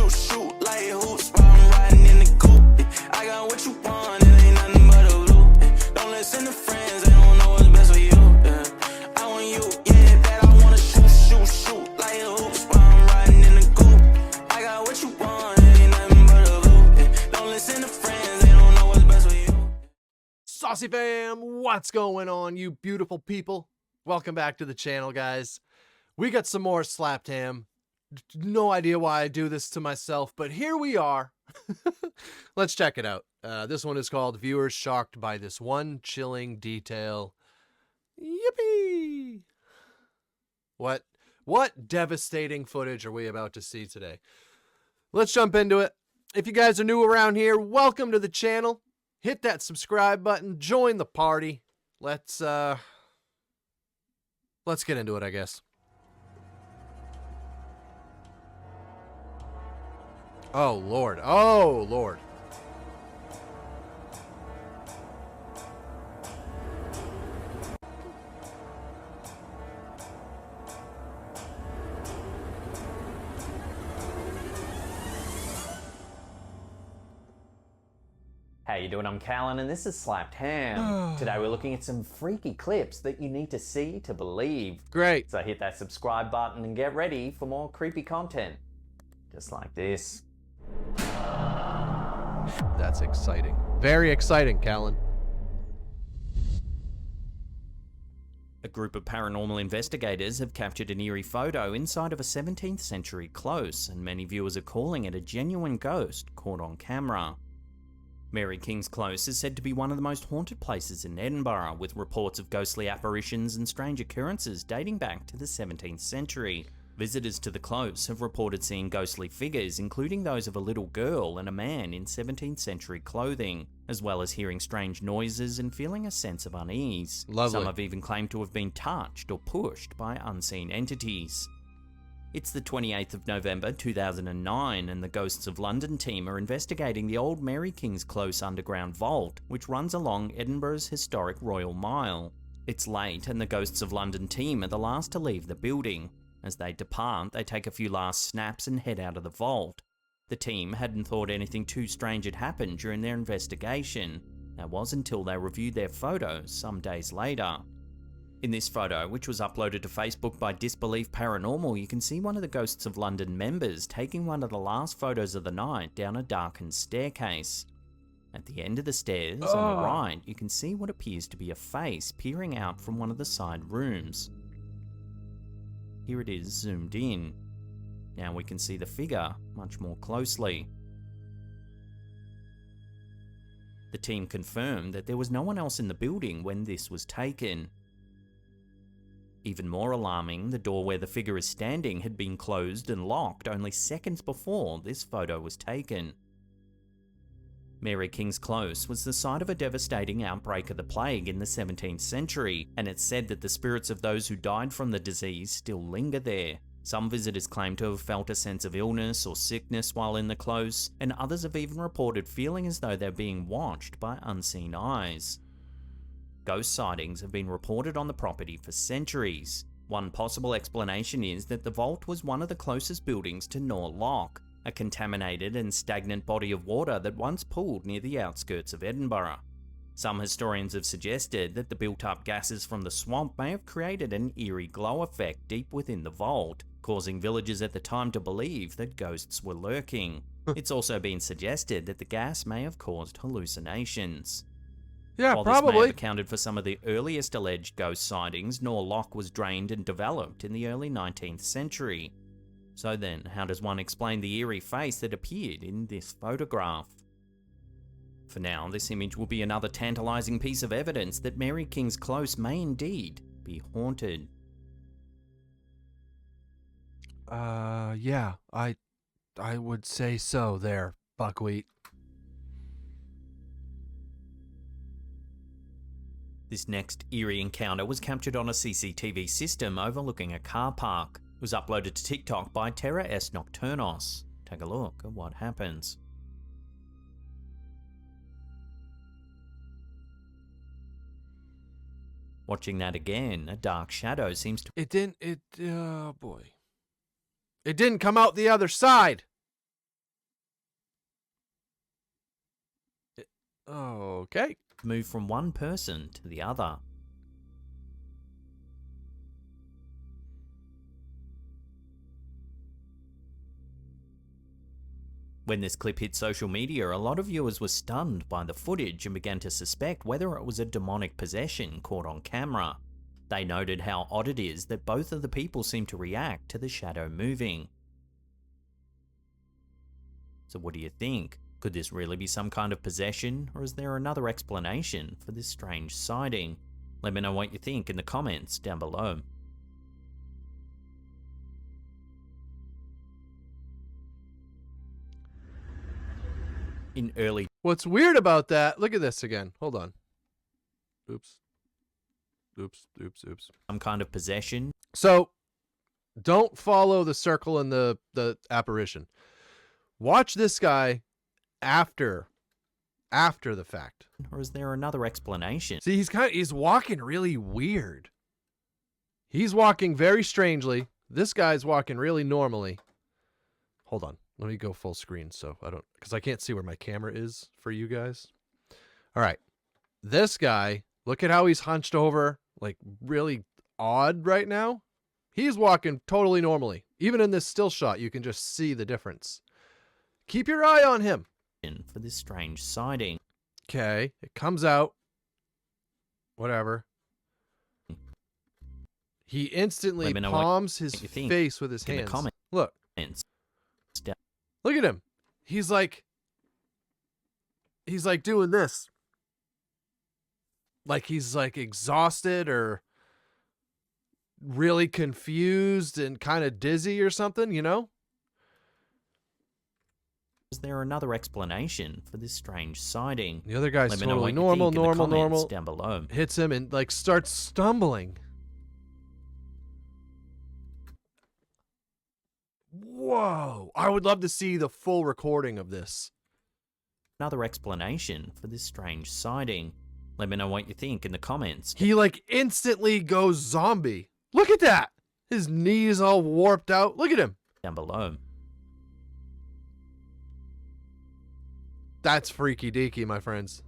shoot like hoops while I'm riding in the coupe. I got what you want, it ain't nothing but a loop. Don't listen to friends, they don't know what's best for you. I want you, yeah, that I wanna shoot like hoops while I'm riding in the coupe. I got what you want, it ain't nothing but a loop. Don't listen to friends, they don't know what's best for you. SauceyFam, what's going on, you beautiful people? Welcome back to the channel, guys. We got some more slapped ham. No idea why I do this to myself, but here we are. Let's check it out. This one is called Viewers Shocked by This One Chilling Detail. Yippee! What devastating footage are we about to see today? Let's jump into it. If you guys are new around here, welcome to the channel. Hit that subscribe button, join the party. Let's get into it, I guess. Oh, Lord. Oh, Lord. How you doing? I'm Callan and this is Slapped Ham. Today we're looking at some freaky clips that you need to see to believe. Great. So hit that subscribe button and get ready for more creepy content. Just like this. That's exciting. Very exciting, Callan. A group of paranormal investigators have captured an eerie photo inside of a 17th century close, and many viewers are calling it a genuine ghost caught on camera. Mary King's Close is said to be one of the most haunted places in Edinburgh, with reports of ghostly apparitions and strange occurrences dating back to the 17th century. Visitors to the close have reported seeing ghostly figures, including those of a little girl and a man in 17th century clothing, as well as hearing strange noises and feeling a sense of unease. Lovely. Some have even claimed to have been touched or pushed by unseen entities. It's the 28th of November 2009 and the Ghosts of London team are investigating the old Mary King's Close underground vault, which runs along Edinburgh's historic Royal Mile. It's late and the Ghosts of London team are the last to leave the building. As they depart, they take a few last snaps and head out of the vault. The team hadn't thought anything too strange had happened during their investigation. That was until they reviewed their photos some days later. In this photo, which was uploaded to Facebook by Disbelief Paranormal, you can see one of the Ghosts of London members taking one of the last photos of the night down a darkened staircase. At the end of the stairs, on the right, you can see what appears to be a face peering out from one of the side rooms. Here it is zoomed in. Now we can see the figure much more closely. The team confirmed that there was no one else in the building when this was taken. Even more alarming, the door where the figure is standing had been closed and locked only seconds before this photo was taken. Mary King's Close was the site of a devastating outbreak of the plague in the 17th century, and it's said that the spirits of those who died from the disease still linger there. Some visitors claim to have felt a sense of illness or sickness while in the close, and others have even reported feeling as though they're being watched by unseen eyes. Ghost sightings have been reported on the property for centuries. One possible explanation is that the vault was one of the closest buildings to Nor Loch, a contaminated and stagnant body of water that once pooled near the outskirts of Edinburgh. Some historians have suggested that the built-up gases from the swamp may have created an eerie glow effect deep within the vault, causing villagers at the time to believe that ghosts were lurking. It's also been suggested that the gas may have caused hallucinations. Yeah, While probably. this may have accounted for some of the earliest alleged ghost sightings, Nor Loch was drained and developed in the early 19th century. So then, how does one explain the eerie face that appeared in this photograph? For now, this image will be another tantalizing piece of evidence that Mary King's Close may indeed be haunted. Yeah, I would say so there, Buckwheat. This next eerie encounter was captured on a CCTV system overlooking a car park. It was uploaded to TikTok by Terra S Nocturnos. Take a look at what happens. Watching that again, a dark shadow seems to... Oh boy. It didn't come out the other side. Okay. Move from one person to the other. When this clip hit social media, a lot of viewers were stunned by the footage and began to suspect whether it was a demonic possession caught on camera. They noted how odd it is that both of the people seem to react to the shadow moving. So what do you think? Could this really be some kind of possession, or is there another explanation for this strange sighting? Let me know what you think in the comments down below. In early What's weird about that, look at this again. Hold on. Oops. some kind of possession, So, don't follow the circle and the apparition. Watch this guy after the fact. or is there another explanation? See, he's walking really weird. He's walking very strangely. This guy's walking really normally. Hold on. Let me go full screen because I can't see where my camera is for you guys. All right. This guy, look at how he's hunched over, like really odd right now. He's walking totally normally. Even in this still shot, you can just see the difference. Keep your eye on him. For this strange sighting. Okay. It comes out. Whatever. He instantly Let me know palms his you think face with his in the hands. comments. Look. Look at him. He's like doing this. Like he's like exhausted or really confused and kind of dizzy or something, you know? Is there another explanation for this strange sighting? The other guy's Let me know totally what you think in the comments normal. down below. Hits him and like starts stumbling. Whoa. I would love to see the full recording of this. Another explanation for this strange sighting. Let me know what you think in the comments He like instantly goes zombie. Look at that. His knees all warped out. Look at him. down below. That's freaky deaky, my friends.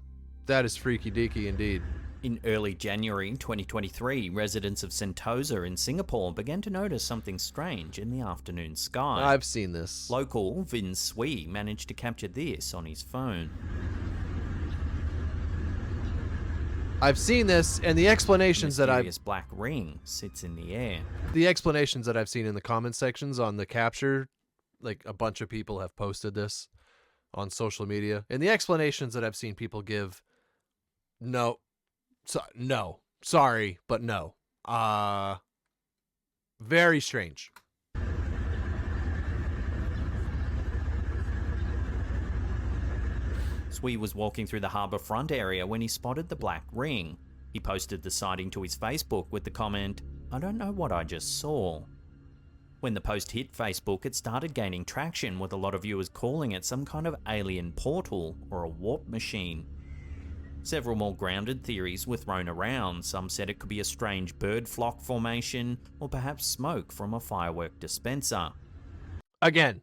That is freaky deaky indeed. In early January 2023, residents of Sentosa in Singapore began to notice something strange in the afternoon sky. I've seen this. Local Vin Sui managed to capture this on his phone. I've seen this, and the explanations that Mysterious black ring sits in the air. I've seen in the comment sections on the capture, like a bunch of people have posted this on social media, and the explanations that I've seen people give, no, sorry, but no. Very strange. Sui was walking through the harbour front area when he spotted the black ring. He posted the sighting to his Facebook with the comment, "I don't know what I just saw." When the post hit Facebook, it started gaining traction, with a lot of viewers calling it some kind of alien portal or a warp machine. Several more grounded theories were thrown around. Some said it could be a strange bird flock formation, or perhaps smoke from a firework dispenser. Again.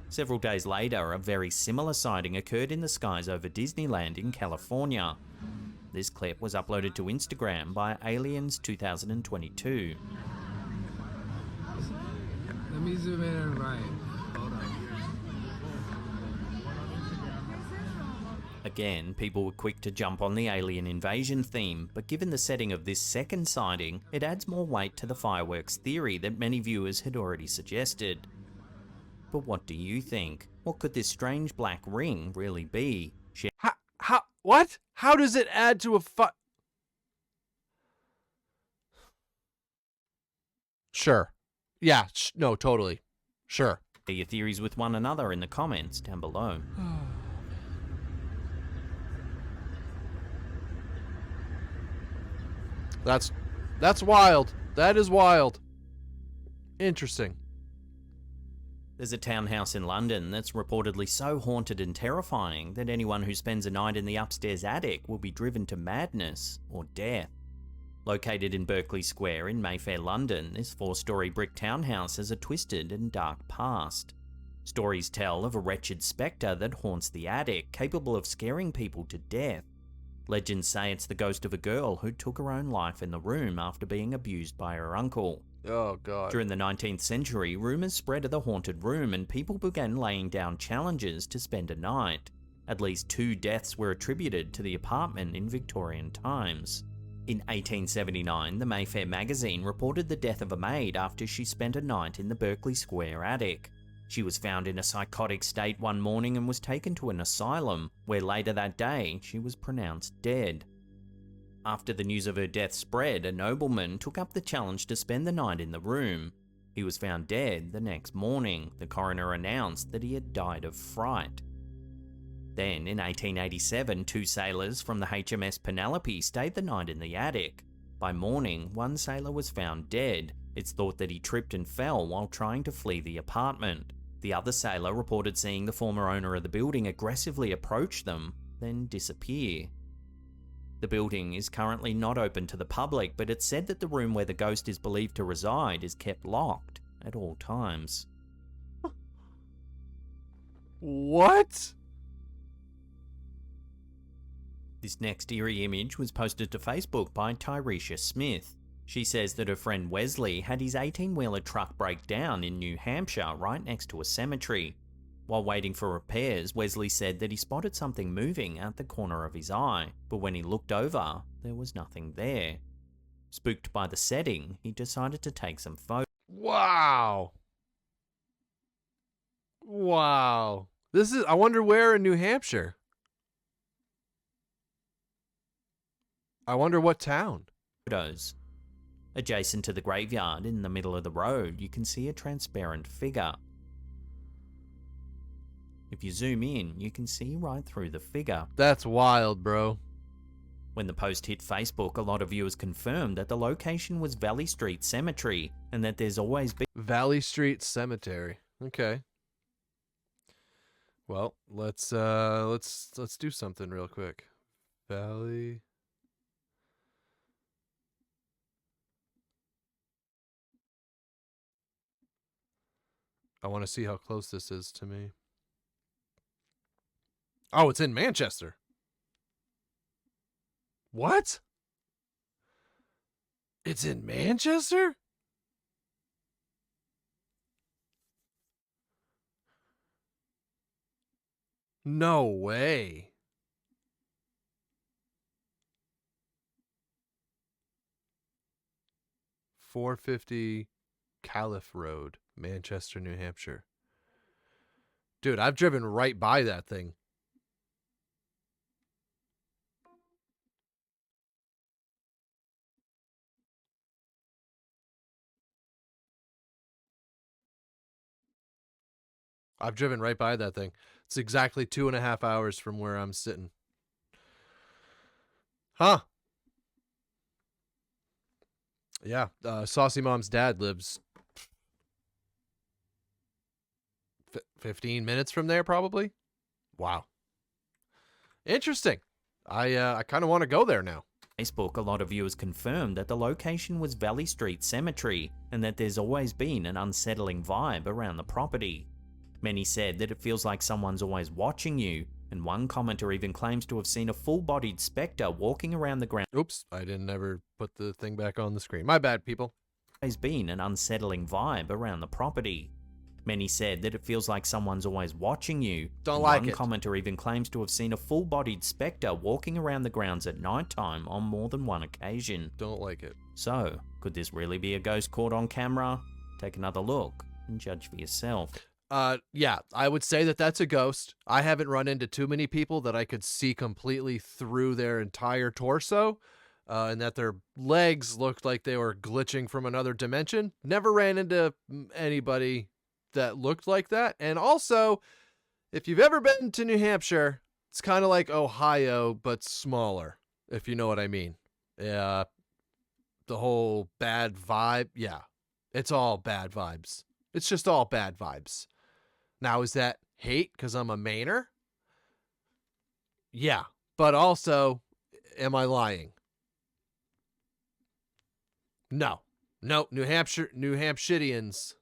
Several days later, a very similar sighting occurred in the skies over Disneyland in California. This clip was uploaded to Instagram by Aliens 2022. Let me zoom in and right. Hold on. Again, people were quick to jump on the alien invasion theme, but given the setting of this second sighting, it adds more weight to the fireworks theory that many viewers had already suggested. But what do you think? What could this strange black ring really be? What? How does it add to a Sure. Yeah, no, totally. Sure. Share your theories with one another in the comments down below. That's wild. That is wild. Interesting. There's a townhouse in London that's reportedly so haunted and terrifying that anyone who spends a night in the upstairs attic will be driven to madness or death. Located in Berkeley Square in Mayfair, London, this 4-storey brick townhouse has a twisted and dark past. Stories tell of a wretched spectre that haunts the attic, capable of scaring people to death. Legends say it's the ghost of a girl who took her own life in the room after being abused by her uncle. Oh, God. During the 19th century, rumours spread of the haunted room and people began laying down challenges to spend a night. At least 2 deaths were attributed to the apartment in Victorian times. In 1879, the Mayfair magazine reported the death of a maid after she spent a night in the Berkeley Square attic. She was found in a psychotic state one morning and was taken to an asylum, where later that day she was pronounced dead. After the news of her death spread, a nobleman took up the challenge to spend the night in the room. He was found dead the next morning. The coroner announced that he had died of fright. Then, in 1887, 2 sailors from the HMS Penelope stayed the night in the attic. By morning, one sailor was found dead. It's thought that he tripped and fell while trying to flee the apartment. The other sailor reported seeing the former owner of the building aggressively approach them, then disappear. The building is currently not open to the public, but it's said that the room where the ghost is believed to reside is kept locked at all times. What? This next eerie image was posted to Facebook by Tyresha Smith. She says that her friend Wesley had his 18-wheeler truck break down in New Hampshire right next to a cemetery. While waiting for repairs, Wesley said that he spotted something moving at the corner of his eye, but when he looked over, there was nothing there. Spooked by the setting, he decided to take some photos. Wow. Wow. I wonder where in New Hampshire. I wonder what town. Adjacent to the graveyard in the middle of the road, you can see a transparent figure. If you zoom in, you can see right through the figure. That's wild, bro. When the post hit Facebook, a lot of viewers confirmed that the location was Valley Street Cemetery and that there's always been Valley Street Cemetery. Okay. Well, let's do something real quick. Valley. I want to see how close this is to me. Oh, it's in Manchester. What? It's in Manchester? No way. .450 Calif Road, Manchester, New Hampshire. Dude, I've driven right by that thing. I've driven right by that thing. It's exactly 2.5 hours from where I'm sitting. Huh. Yeah, Saucy Mom's dad lives 15 minutes from there, probably. Wow. Interesting. I kind of want to go there now. Facebook, a lot of viewers confirmed that the location was Valley Street Cemetery and that there's always been an unsettling vibe around the property. Many said that it feels like someone's always watching you, and one commenter even claims to have seen a full-bodied spectre walking around the ground. Oops, I didn't ever put the thing back on the screen. My bad, people. There's been an unsettling vibe around the property. Many said that it feels like someone's always watching you. Don't like it. One commenter even claims to have seen a full-bodied spectre walking around the grounds at nighttime on more than one occasion. Don't like it. So, could this really be a ghost caught on camera? Take another look and judge for yourself. Yeah, I would say that that's a ghost. I haven't run into too many people that I could see completely through their entire torso, and that their legs looked like they were glitching from another dimension. Never ran into anybody that looked like that. And also, if you've ever been to New Hampshire, it's kind of like Ohio, but smaller, if you know what I mean. Yeah, the whole bad vibe. Yeah, it's all bad vibes. It's just all bad vibes. Now, is that hate because I'm a Mainer? Yeah. But also, am I lying? No. No, New Hampshirians.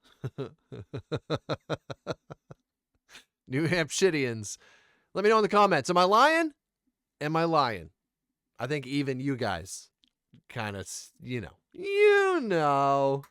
New Hampshirians. Let me know in the comments. Am I lying? Am I lying? I think even you guys kind of, you know. You know.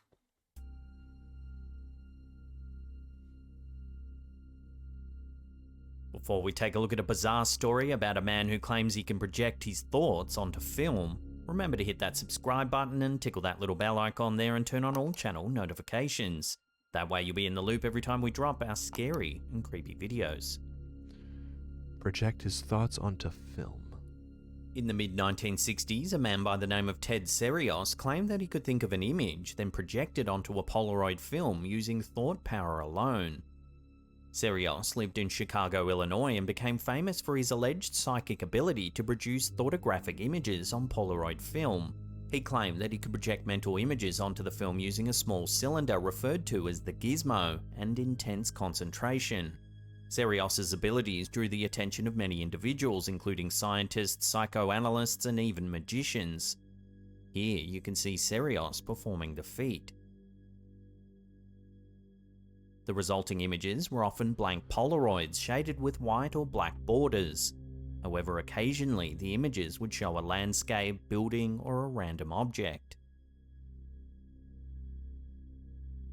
Before we take a look at a bizarre story about a man who claims he can project his thoughts onto film, remember to hit that subscribe button and tickle that little bell icon there and turn on all channel notifications. That way you'll be in the loop every time we drop our scary and creepy videos. Project his thoughts onto film. In the mid-1960s, a man by the name of Ted Cerios claimed that he could think of an image, then project it onto a Polaroid film using thought power alone. Cerios lived in Chicago, Illinois, and became famous for his alleged psychic ability to produce thoughtographic images on Polaroid film. He claimed that he could project mental images onto the film using a small cylinder referred to as the gizmo and intense concentration. Cerios' abilities drew the attention of many individuals, including scientists, psychoanalysts, and even magicians. Here you can see Cerios performing the feat. The resulting images were often blank Polaroids shaded with white or black borders. However, occasionally the images would show a landscape, building, or a random object.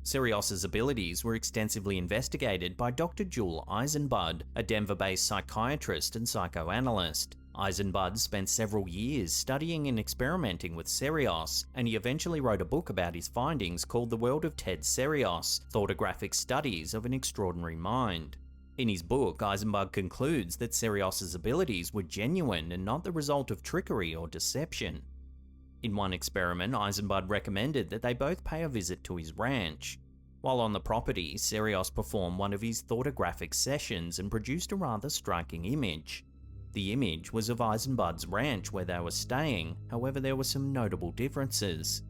Cerios' abilities were extensively investigated by Dr. Jule Eisenbud, a Denver-based psychiatrist and psychoanalyst. Eisenbud spent several years studying and experimenting with Cerios, and he eventually wrote a book about his findings called The World of Ted Cerios: Thoughtographic Studies of an Extraordinary Mind. In his book, Eisenbud concludes that Cerios' abilities were genuine and not the result of trickery or deception. In one experiment, Eisenbud recommended that they both pay a visit to his ranch. While on the property, Cerios performed one of his thoughtographic sessions and produced a rather striking image. The image was of Eisenbud's ranch where they were staying, however there were some notable differences.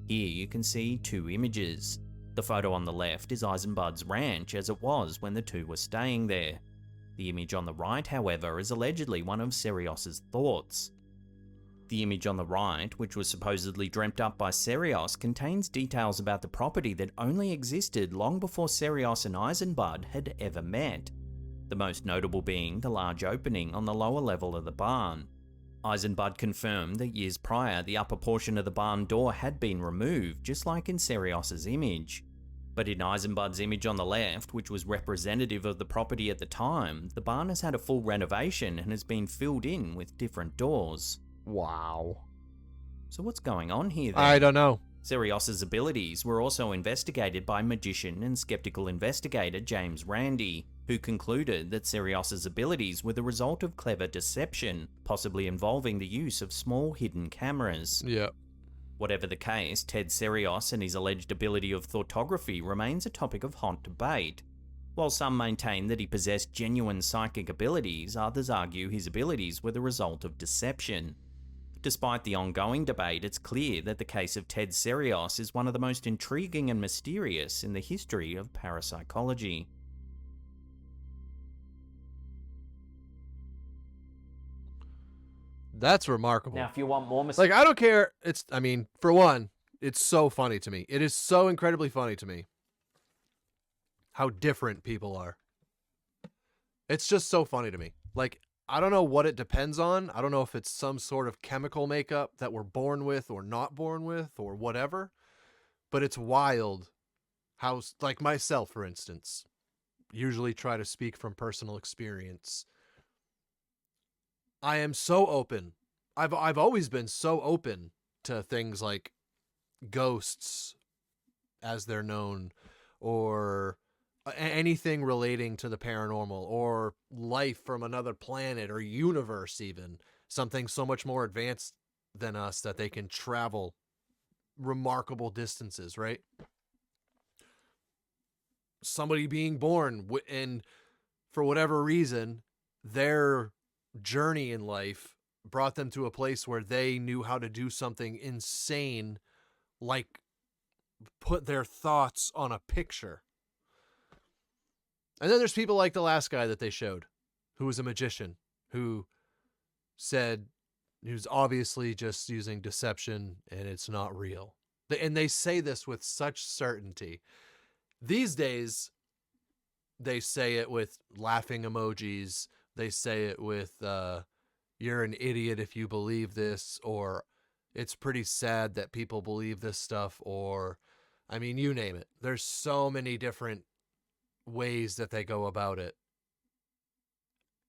Here you can see two images. The photo on the left is Eisenbud's ranch as it was when the two were staying there. The image on the right, however, is allegedly one of Cerios' thoughts. The image on the right, which was supposedly dreamt up by Cerios, contains details about the property that only existed long before Cerios and Eisenbud had ever met. The most notable being the large opening on the lower level of the barn. Eisenbud confirmed that years prior the upper portion of the barn door had been removed, just like in Cerios' image. But in Eisenbud's image on the left, which was representative of the property at the time, the barn has had a full renovation and has been filled in with different doors. Wow. So what's going on here then? I don't know. Cerios' abilities were also investigated by magician and skeptical investigator James Randi, who concluded that Cerios' abilities were the result of clever deception, possibly involving the use of small hidden cameras. Yep. Whatever the case, Ted Cerios and his alleged ability of thoughtography remains a topic of hot debate. While some maintain that he possessed genuine psychic abilities, others argue his abilities were the result of deception. Despite the ongoing debate, it's clear that the case of Ted Cerios is one of the most intriguing and mysterious in the history of parapsychology. That's remarkable. Now, if you want more Like, I don't care. For one, it's so funny to me. It is so incredibly funny to me how different people are. It's just so funny to me. Like, I don't know what it depends on. I don't know if it's some sort of chemical makeup that we're born with or not born with or whatever. But it's wild how, like myself, for instance, usually try to speak from personal experience. I am so open. I've always been so open to things like ghosts, as they're known, or anything relating to the paranormal, or life from another planet or universe, even something so much more advanced than us that they can travel remarkable distances, right? Somebody being born and for whatever reason, their journey in life brought them to a place where they knew how to do something insane, like put their thoughts on a picture. And then there's people like the last guy that they showed, who was a magician, who said he was obviously just using deception and it's not real. And they say this with such certainty. These days, they say it with laughing emojis. They say it with, you're an idiot if you believe this, or it's pretty sad that people believe this stuff, or, I mean, you name it. There's so many different ways that they go about it.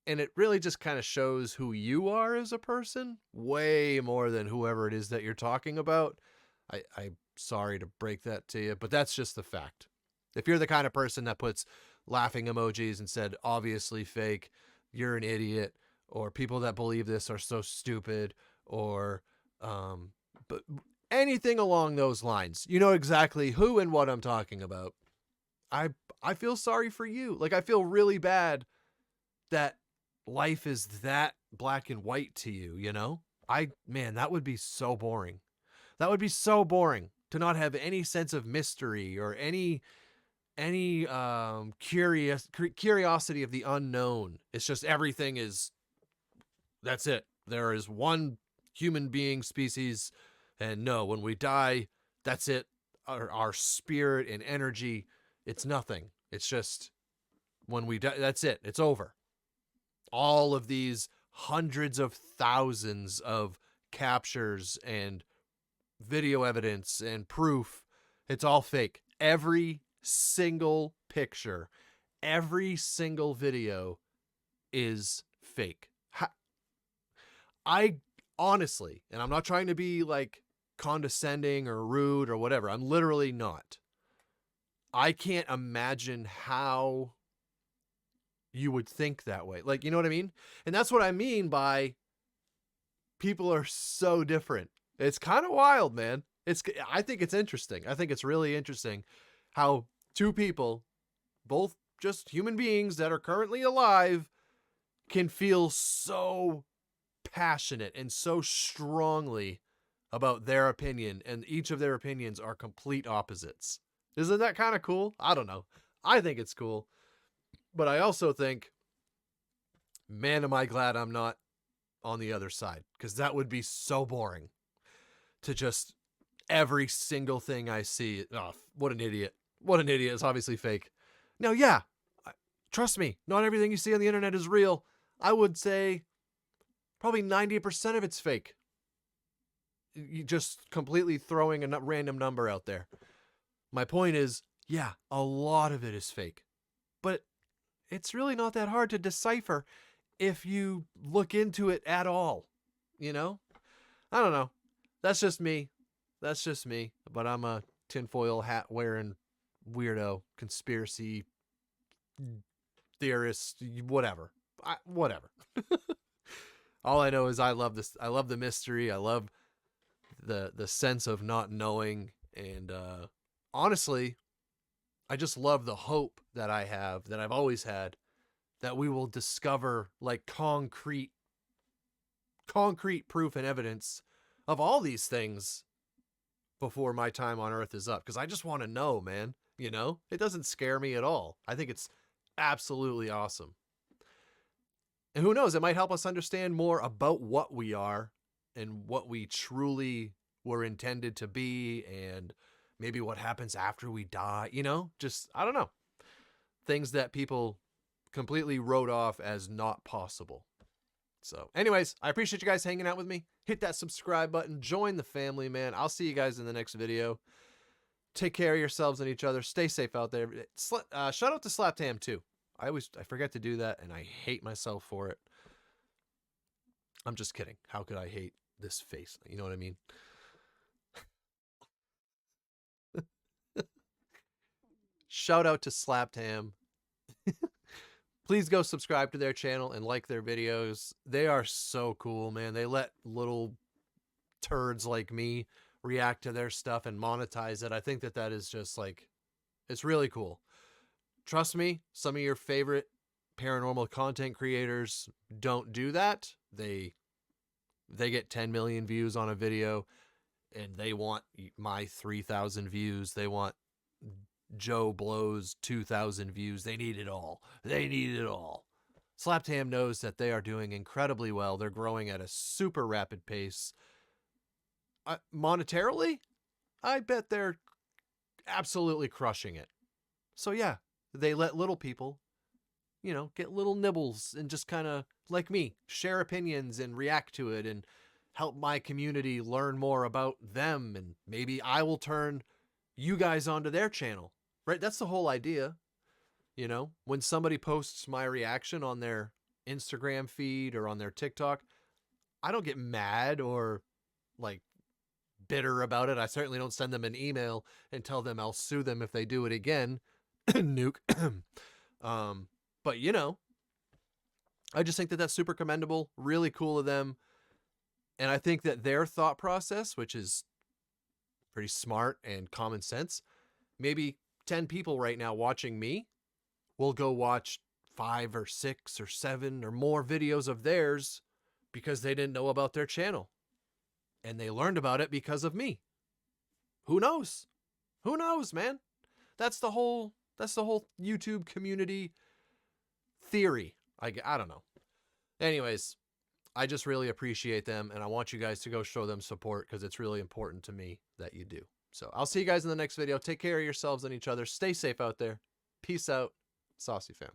And it really just kind of shows who you are as a person, way more than whoever it is that you're talking about. I'm sorry to break that to you, but that's just the fact. If you're the kind of person that puts laughing emojis and said, obviously fake, you're an idiot, or people that believe this are so stupid, or but anything along those lines, you know exactly who and what I'm talking about. I feel sorry for you. Like, I feel really bad that life is that black and white to you, you know? Man, that would be so boring. That would be so boring to not have any sense of mystery or any curiosity of the unknown. It's just everything is, that's it. There is one human being species, and no, when we die, that's it. Our spirit and energy, it's nothing. It's just when we die, that's it. It's over. All of these hundreds of thousands of captures and video evidence and proof, it's all fake. Every single picture, every single video is fake. I honestly, and I'm not trying to be like condescending or rude or whatever, I'm literally not. I can't imagine how you would think that way. Like, you know what I mean? And that's what I mean by people are so different. It's kind of wild, man. I think it's interesting. I think it's really interesting how two people, both just human beings that are currently alive, can feel so passionate and so strongly about their opinion, and each of their opinions are complete opposites. Isn't that kind of cool? I don't know. I think it's cool. But I also think, man, am I glad I'm not on the other side, because that would be so boring to just every single thing I see. Oh, what an idiot. What an idiot. It's obviously fake. Now, yeah, trust me, not everything you see on the internet is real. I would say probably 90% of it's fake. You just completely throwing a random number out there. My point is, yeah, a lot of it is fake. But it's really not that hard to decipher if you look into it at all. You know? I don't know. That's just me. That's just me. But I'm a tinfoil hat wearing weirdo, conspiracy theorist, whatever. Whatever. All I know is I love this. I love the mystery. I love the sense of not knowing. And honestly, I just love the hope that I have, that I've always had, that we will discover like concrete proof and evidence of all these things before my time on Earth is up. Because I just want to know, man. You know, it doesn't scare me at all. I think it's absolutely awesome. And who knows, it might help us understand more about what we are and what we truly were intended to be, and maybe what happens after we die, you know, just, I don't know. Things that people completely wrote off as not possible. So anyways, I appreciate you guys hanging out with me. Hit that subscribe button, join the family, man. I'll see you guys in the next video. Take care of yourselves and each other. Stay safe out there. Shout out to SauceyFam too. I forget to do that, and I hate myself for it. I'm just kidding. How could I hate this face? You know what I mean? Shout out to SauceyFam. Please go subscribe to their channel and like their videos. They are so cool, man. They let little turds like me react to their stuff and monetize it. I think that is just like, it's really cool. Trust me, some of your favorite paranormal content creators don't do that. They get 10 million views on a video, and they want my 3,000 views. They want Joe Blow's 2,000 views. They need it all. They need it all. Slapped Ham knows that they are doing incredibly well. They're growing at a super rapid pace. Monetarily, I bet they're absolutely crushing it. So yeah, they let little people, you know, get little nibbles and just kind of, like me, share opinions and react to it and help my community learn more about them. And maybe I will turn you guys onto their channel, right? That's the whole idea. You know, when somebody posts my reaction on their Instagram feed or on their TikTok, I don't get mad or like bitter about it. I certainly don't send them an email and tell them I'll sue them if they do it again. Nuke. But you know, I just think that that's super commendable, really cool of them. And I think that their thought process, which is pretty smart and common sense, maybe 10 people right now watching me will go watch 5 or 6 or 7 or more videos of theirs because they didn't know about their channel. And they learned about it because of me. Who knows? Who knows, man? That's the whole YouTube community theory. I don't know. Anyways, I just really appreciate them, and I want you guys to go show them support because it's really important to me that you do. So I'll see you guys in the next video. Take care of yourselves and each other. Stay safe out there. Peace out. SauceyFam.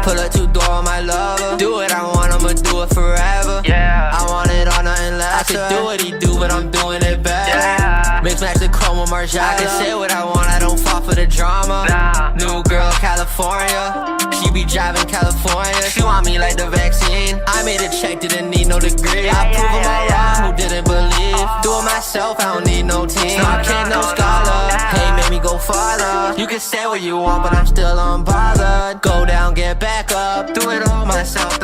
Pull up 2 door, my lover. Do what I want, I'ma do it forever. Yeah, I want it all, nothing less. I could do what he do, but I'm doing it better. Yeah, mix match the chrome with Margiela. I can say what I want, I don't fall for the drama. Nah. New girl, California. She be driving California. She want me like the vaccine. I made a check, didn't need no degree. I prove them all wrong, who didn't believe. Do it myself, I don't need no team. No kid, no scholar. Hey, made me go farther. You can say what you want, but I'm still unbothered. Go down, get back up. Do it all myself.